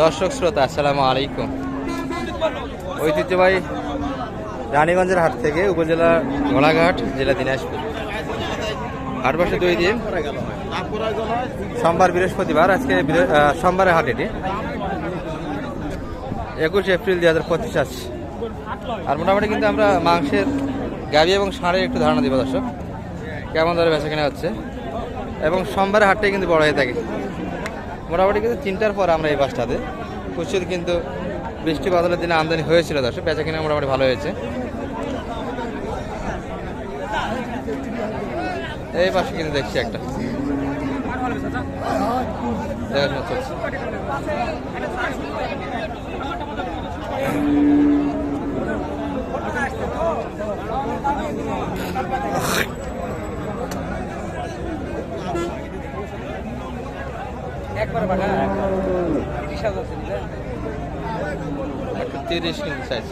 দর্শক শ্রোতা আসসালামু আলাইকুম। ঐতিহ্যবাহী রানীগঞ্জের হাট থেকে উপজেলা ঘোড়াঘাট, জেলা দিনাজপুর। হাট বসে 2 দিন, সোমবার বৃহস্পতিবার। আজকে সোমবারের হাট, এটি 21 এপ্রিল 2025 আসছে। আর মোটামুটি কিন্তু আমরা মাংসের, গাভী এবং ষাঁড়ের একটু ধারণা দিব দর্শক, কেমন ধরে বেচা কেনা হচ্ছে। এবং সোমবারের হাটটাই কিন্তু বড় হয়ে থাকে। মোটামুটি কিন্তু 3টার পর আমরা এই বাসটাতে প্রচুর কিন্তু বৃষ্টি বাদলের দিনে আমদানি হয়েছিল দর্শক, বেচা কিনা মোটামুটি ভালো হয়েছে। এই পাশে কিন্তু দেখছি একটা দেখাশোনা চলছে। একবার বাটা 30,000 30 কিন্তু সাইজ।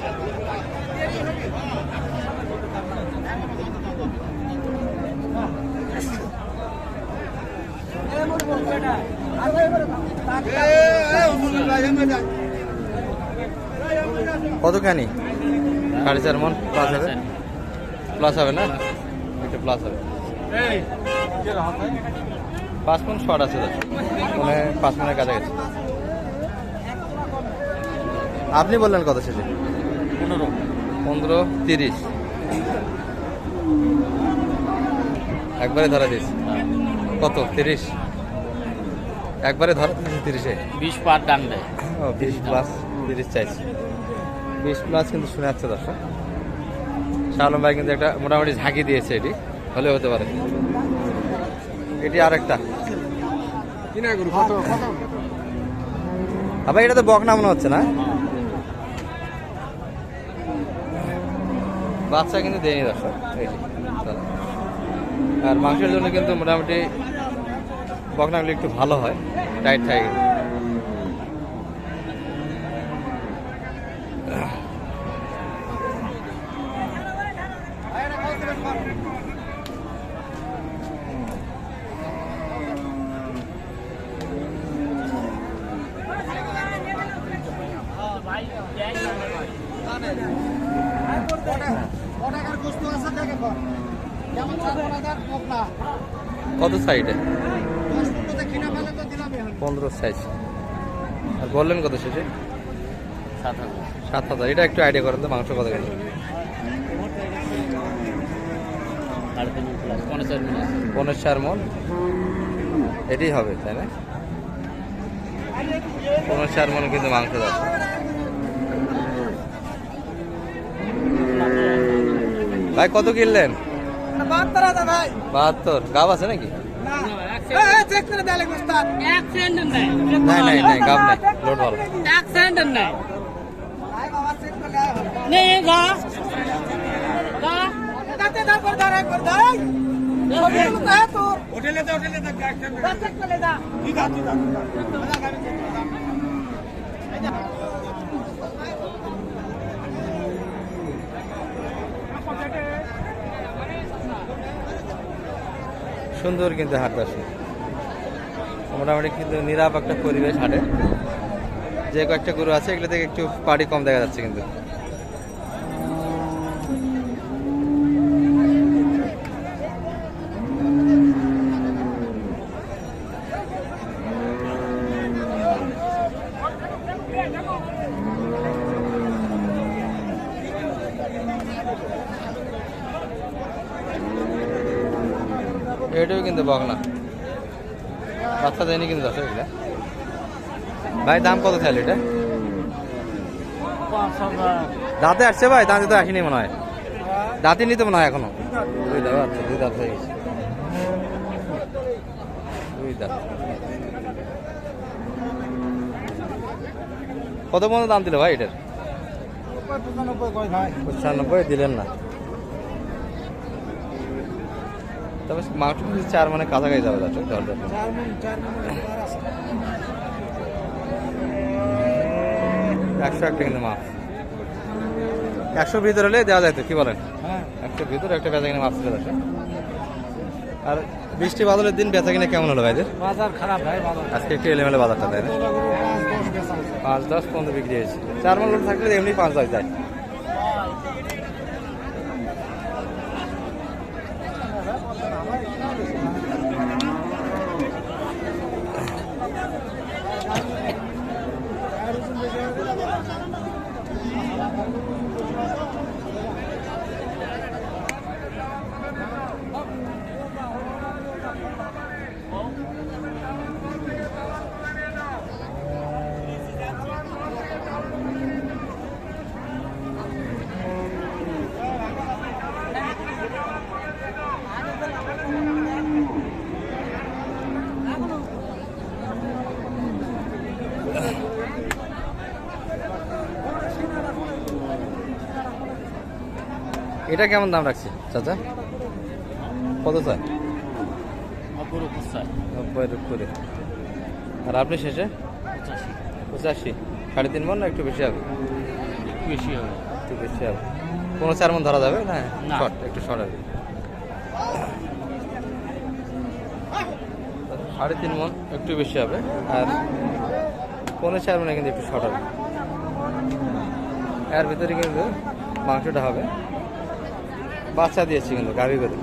কতখানি? 4.5 মন প্লাস হবে, প্লাস হবে না, একটু প্লাস হবে। 5 মন শর্ট আছে দর্শক, মানে 5 মনের কাছাকাছি। আপনি বললেন কত শেষে? 15, 30 একবারে ধরা দিয়েছে। কত? 30 একবারে ধরা দিয়েছে 30-এ। 20 পার দাম দেয়। 20 প্লাস 30 চাইছে, 20 প্লাস কিন্তু শুনে যাচ্ছে দর্শক। শালম ভাই কিন্তু একটা মোটামুটি ঝাঁকি দিয়েছে, এটি হলে হতে পারে। এটি আরেকটা আবার, এটা তো বকনা মনে হচ্ছে না, বাচ্চা কিন্তু দেয়নি দর্শক। আর মাংসের জন্য কিন্তু মোটামুটি বকনাগুলো একটু ভালো হয়, টাইট থাকে। কত সাইডে? 15 সাইজ। আর বললেন কত শেষে? 7,000। এটা একটু আইডিয়া করেন তো, মাংস কত কেজি? 15 মন এটাই হবে, তাই না? 15 মন কিন্তু মাংস যাচ্ছে। ভাই কত কিনলেন? 72। গাব আছে নাকি? নাই, গাব নাই, লোড ভালো। সুন্দর কিন্তু হাট আসে, মোটামুটি কিন্তু নীরব একটা পরিবেশ হাটে। যে কয়েকটা গরু আছে এগুলো থেকে একটু পাড়ি কম দেখা যাচ্ছে কিন্তু। এটাও কিন্তু বকনা, বাচ্চা দেয়নি কিন্তু দর্শক এটা। ভাই দাম কত চাইল এটা? দাঁতে আসছে ভাই? দাঁতে তো আসেনি মনে হয়, দাঁতই নিতে মনে হয় এখনো। 2 দাঁত। আচ্ছা 2 দাঁত হয়ে গেছে, 2 দাঁত। কত পর্যন্ত দাম দিল ভাই এটার? 95 দিলেন না। তবে মাংস 4 মানে কাছাকাছি যাবে দর্শক। 100 একটা কিন্তু মাছ, 100 ভিতরে হলে দেওয়া যায় তো, কি বলেন? 100 ভিতরে একটা বেচা কিনে মাছ ছিল দর্শক। আর বৃষ্টি বাদলের দিন বেচা কিনা কেমন হলো ভাইদের? বাজার খারাপ ভাই বাজার। আজকে একটু এলোমেলো বাজারটা তাই না? 5-10 বিক্রি হয়েছে। 4 মন লোড থাকলে এমনি 5-10 যায়। এটা কেমন দাম রাখছে চাচা? কত চাই? 90 করে। আর আপনি শেষে 85, 3.5 মন না একটু বেশি হবে? বেশি হবে। একটু বেশি হবে। 4 মন ধরা যাবে না? না। শর্ট, একটু শর্ট হবে। 3.5 মন একটু বেশি হবে, আর 4 মনে কিন্তু একটু শর্ট হবে। এর ভিতরে কিন্তু মাংসটা হবে। বাচ্চা দিয়েছি কিন্তু গাভী করে।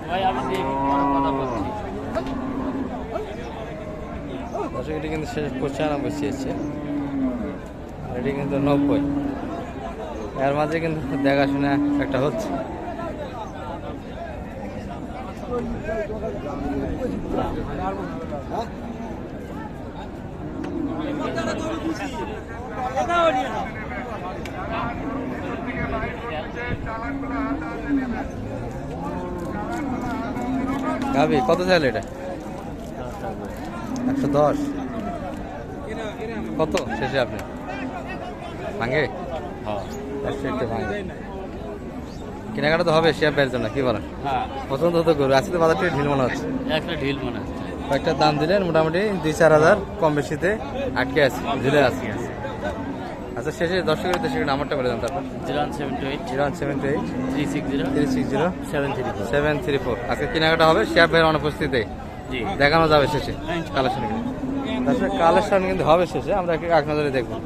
ভাই আমি দেখি কথা বলছি। দর্শক এটি কিন্তু শেষ 95 চেয়েছে, আর এটি কিন্তু 90। এর মাঝে কিন্তু দেখাশোনা একটা হচ্ছে। গাভী কত চাইলে এটা? 110। কত শেষে আপনি ভাঙে? হ্যাঁ একটু ভাঙে। কেনাকাটা তো হবে শেয়ার বের জন্য, কি বলেন? হ্যাঁ পছন্দ হতো করবে। আজকে তো বাজারটা ঢিল মনে হচ্ছে। একটা ঢিল মনে হচ্ছে। কয়েকটা দাম দিলেন, মোটামুটি 2-4 হাজার কম বেশিতে আটকে আছে, ঝুলে আছে। আচ্ছা শেষে দর্শকের দেশে নাম্বারটা বলে দেন তারপর। 0178 0178 360 360 734। 734। আজকে কেনাকাটা হবে শেয়ার ভাইয়ের অনুপস্থিতিতে, জি দেখানো যাবে শেষে কালেকশন। তারপরে কালেকশন কিন্তু হবে শেষে, আমরা এক নজরে দেখবো।